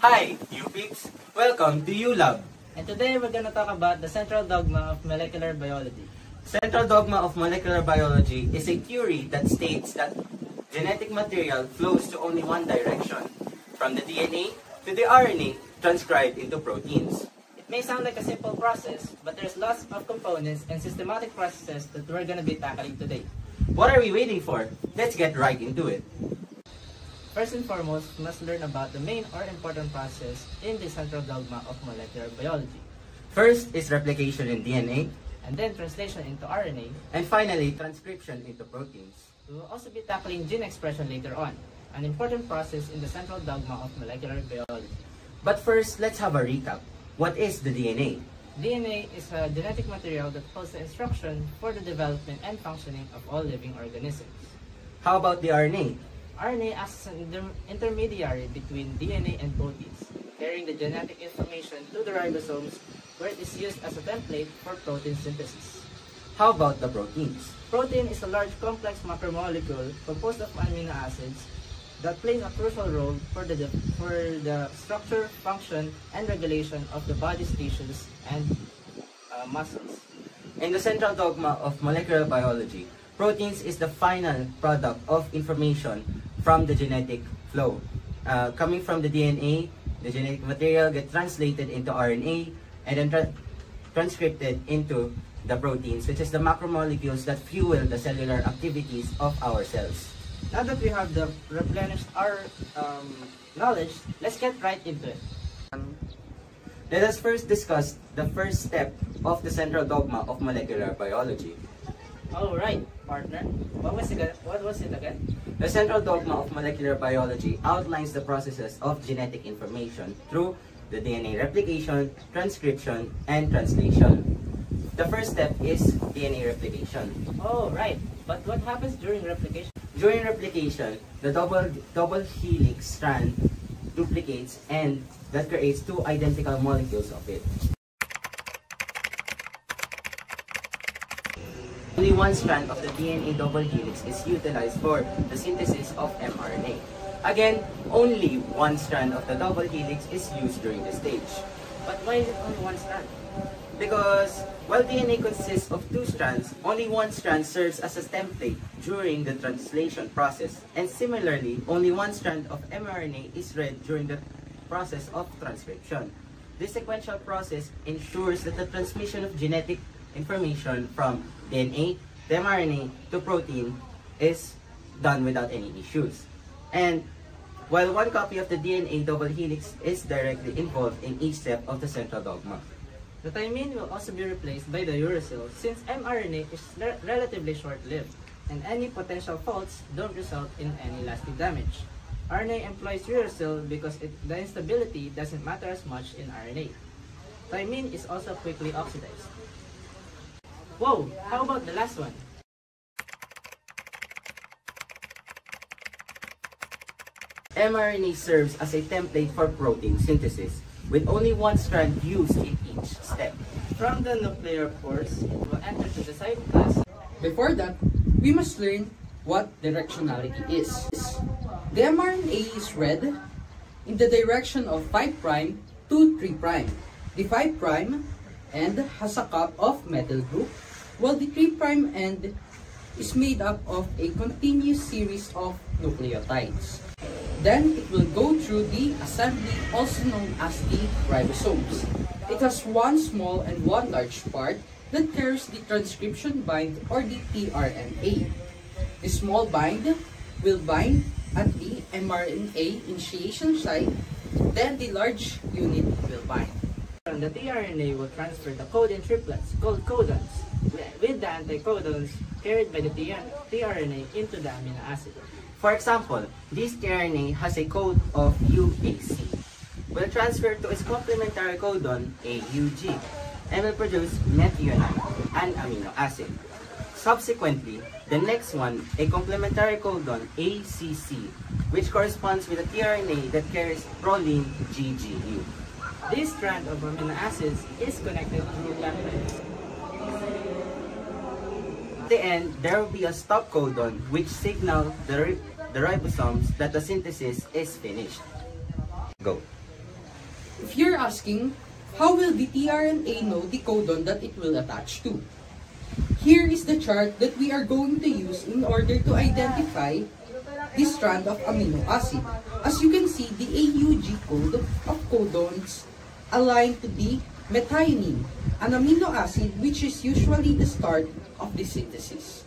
Hi, you peeps! Welcome to ULab. And today we're going to talk about the central dogma of molecular biology. Central dogma of molecular biology is a theory that states that genetic material flows to only one direction, from the DNA to the RNA transcribed into proteins. It may sound like a simple process, but there's lots of components and systematic processes that we're going to be tackling today. What are we waiting for? Let's get right into it. First and foremost, we must learn about the main or important process in the central dogma of molecular biology. First is replication in DNA, and then translation into RNA, and finally transcription into proteins. We will also be tackling gene expression later on, an important process in the central dogma of molecular biology. But first, let's have a recap. What is the DNA? DNA is a genetic material that holds the instruction for the development and functioning of all living organisms. How about the RNA? RNA acts as an intermediary between DNA and proteins, carrying the genetic information to the ribosomes, where it is used as a template for protein synthesis. How about the proteins? Protein is a large complex macromolecule composed of amino acids that plays a crucial role for the structure, function, and regulation of the body's tissues and muscles. In the central dogma of molecular biology, proteins is the final product of information from the genetic flow. Coming from the DNA, the genetic material gets translated into RNA and then transcripted into the proteins, which is the macromolecules that fuel the cellular activities of our cells. Now that we have replenished our knowledge, let's get right into it. Let us first discuss the first step of the central dogma of molecular biology. Alright, partner. What was it again? The central dogma of molecular biology outlines the processes of genetic information through the DNA replication, transcription, and translation. The first step is DNA replication. Oh, right. But what happens during replication? During replication, the double helix strand duplicates and that creates two identical molecules of it. Only one strand of the DNA double helix is utilized for the synthesis of mRNA. Again, only one strand of the double helix is used during this stage. But why is it only one strand? Because while DNA consists of two strands, only one strand serves as a template during the translation process, and similarly, only one strand of mRNA is read during the process of transcription. This sequential process ensures that the transmission of genetic information from DNA to mRNA to protein is done without any issues. And while one copy of the DNA double helix is directly involved in each step of the central dogma. The thymine will also be replaced by the uracil since mRNA is relatively short-lived, and any potential faults don't result in any lasting damage. RNA employs uracil because the instability doesn't matter as much in RNA. Thymine is also quickly oxidized. Whoa! How about the last one? mRNA serves as a template for protein synthesis, with only one strand used in each step. From the nuclear pores, it will enter to the cytoplasm. Before that, we must learn what directionality is. The mRNA is read in the direction of 5' to 3'. The 5' end has a cup of methyl group, while the 3' end is made up of a continuous series of nucleotides. Then it will go through the assembly, also known as the ribosomes. It has one small and one large part that carries the transcription bind or the tRNA. The small bind will bind at the mRNA initiation site, then the large unit will bind. And the tRNA will transfer the codon triplets, called codons, with the anticodons carried by the tRNA into the amino acid. For example, this tRNA has a code of UAC, will transfer to its complementary codon AUG, and will produce methionine, an amino acid. Subsequently, the next one, a complementary codon ACC, which corresponds with a tRNA that carries proline GGU. This strand of amino acids is connected through peptides. At the end, there will be a stop codon which signals the ribosomes that the synthesis is finished. Go. If you're asking, how will the tRNA know the codon that it will attach to? Here is the chart that we are going to use in order to identify this strand of amino acid. As you can see, the AUG code of codons align to the methionine, an amino acid which is usually the start of the synthesis.